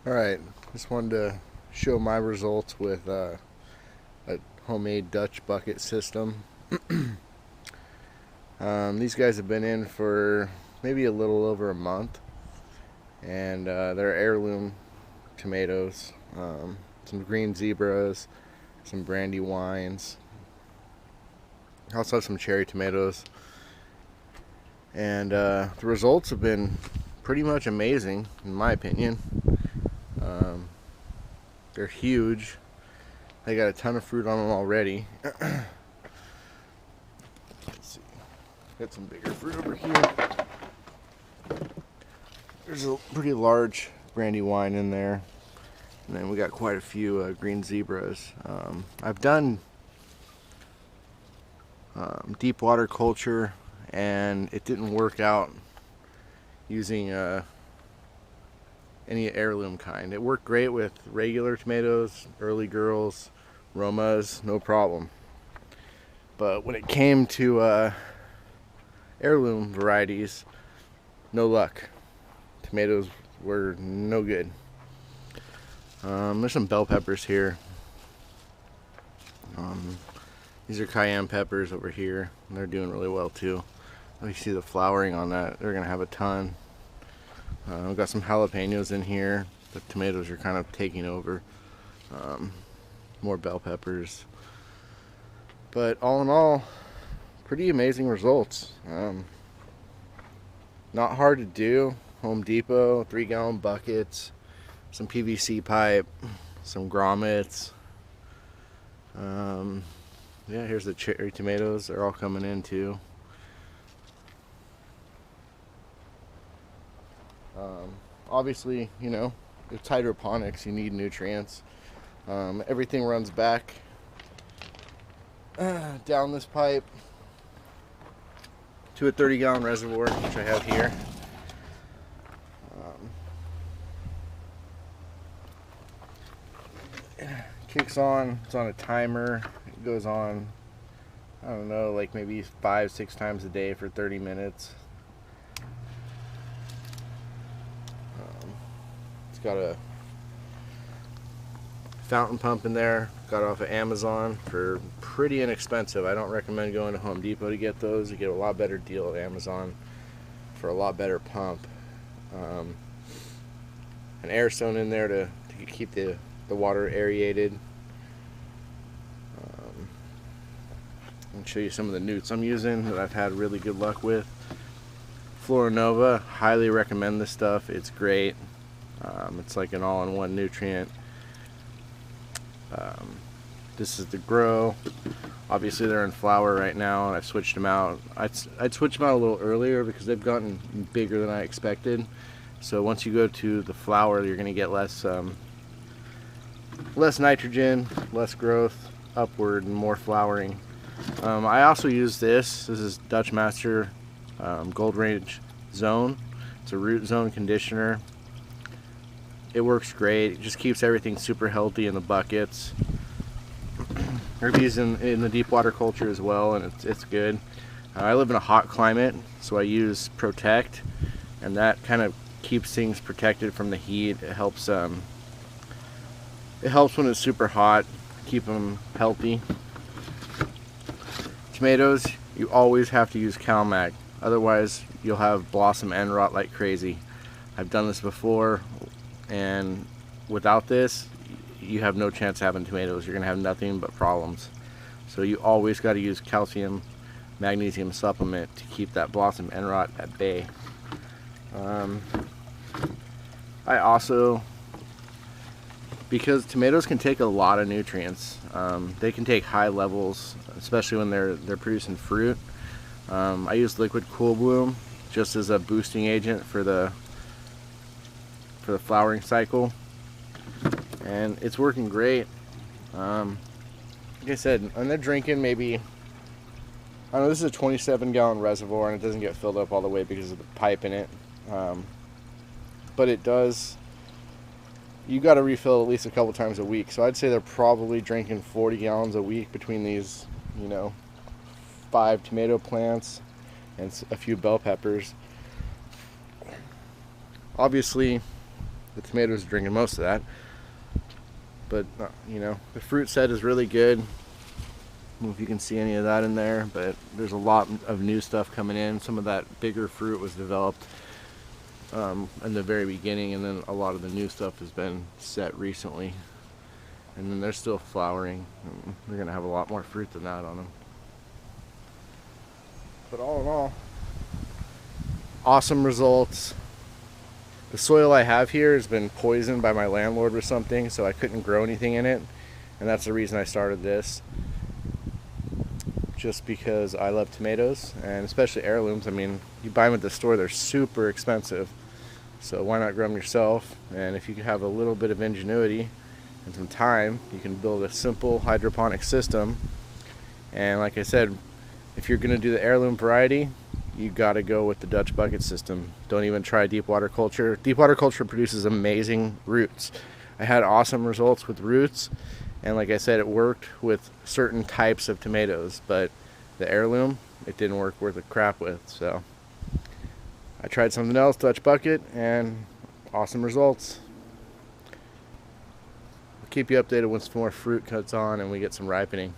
Alright, just wanted to show my results with a homemade Dutch bucket system. These guys have been in for maybe a little over a month, and they're heirloom tomatoes, some green zebras, some brandy wines. I also have some cherry tomatoes, and the results have been pretty much amazing in my opinion. Um, they're huge. They got a ton of fruit on them already. Let's see. Got some bigger fruit over here. There's a pretty large brandy wine in there. And then we got quite a few green zebras. I've done deep water culture, and it didn't work out using any heirloom kind. It worked great with regular tomatoes, early girls, Romas, no problem. But when it came to heirloom varieties, no luck. Tomatoes were no good. There's some bell peppers here. These are cayenne peppers over here, and they're doing really well too. You see the flowering on that. They're gonna have a ton. We've got some jalapenos in here. The tomatoes are kind of taking over. More bell peppers. But all in all, pretty amazing results. Not hard to do. Home Depot, 3-gallon buckets, some PVC pipe, some grommets. Yeah, here's the cherry tomatoes. They're all coming in too. Obviously, you know, it's hydroponics, you need nutrients. Everything runs back down this pipe to a 30-gallon reservoir, which I have here. Kicks on, it's on a timer. It goes on, I don't know, like maybe 5-6 times a day for 30 minutes. It's got a fountain pump in there, got off of Amazon for pretty inexpensive. I don't recommend going to Home Depot to get those. You get a lot better deal at Amazon for a lot better pump. An air stone in there to keep the water aerated. I'll show you some of the newts I'm using that I've had really good luck with. Florinova, highly recommend this stuff. It's great. It's like an all-in-one nutrient. This is the grow. Obviously they're in flower right now, and I've switched them out. I'd switch them out a little earlier because they've gotten bigger than I expected. So once you go to the flower, you're going to get less nitrogen, less growth, upward, and more flowering. I also use this. This is Dutch Master Gold Range Zone. It's a root zone conditioner. It works great. It just keeps everything super healthy in the buckets. I've used in the deep water culture as well, and it's good. I live in a hot climate, so I use Protect, and that kind of keeps things protected from the heat. It helps when it's super hot, keep them healthy. Tomatoes, you always have to use CalMag, otherwise you'll have blossom end rot like crazy. I've done this before, and without this, you have no chance of having tomatoes. You're going to have nothing but problems. So you always got to use calcium, magnesium supplement to keep that blossom end rot at bay. I also, because tomatoes can take a lot of nutrients, they can take high levels, especially when they're producing fruit. I use liquid cool bloom just as a boosting agent for the flowering cycle, and it's working great. Like I said, and they're drinking maybe, I don't know, this is a 27-gallon reservoir, and it doesn't get filled up all the way because of the pipe in it, but it does. You got to refill at least a couple times a week, so I'd say they're probably drinking 40 gallons a week between these, 5 tomato plants and a few bell peppers. Obviously, The tomatoes are drinking most of that. But you know, the fruit set is really good. I don't know if you can see any of that in there, but there's a lot of new stuff coming in. Some of that bigger fruit was developed in the very beginning, and then a lot of the new stuff has been set recently. And then they're still flowering. They're gonna have a lot more fruit than that on them. But all in all, awesome results. The soil I have here has been poisoned by my landlord with something, so I couldn't grow anything in it, and that's the reason I started this. Just because I love tomatoes, and especially heirlooms. I mean, you buy them at the store, they're super expensive, so why not grow them yourself? And if you have a little bit of ingenuity and some time, you can build a simple hydroponic system. And like I said, if you're going to do the heirloom variety, you got to go with the Dutch bucket system. Don't even try deep water culture. Deep water culture produces amazing roots. I had awesome results with roots, and like I said, it worked with certain types of tomatoes, but the heirloom, it didn't work worth a crap with. So I tried something else, Dutch bucket, and awesome results. I'll keep you updated once more fruit cuts on and we get some ripening.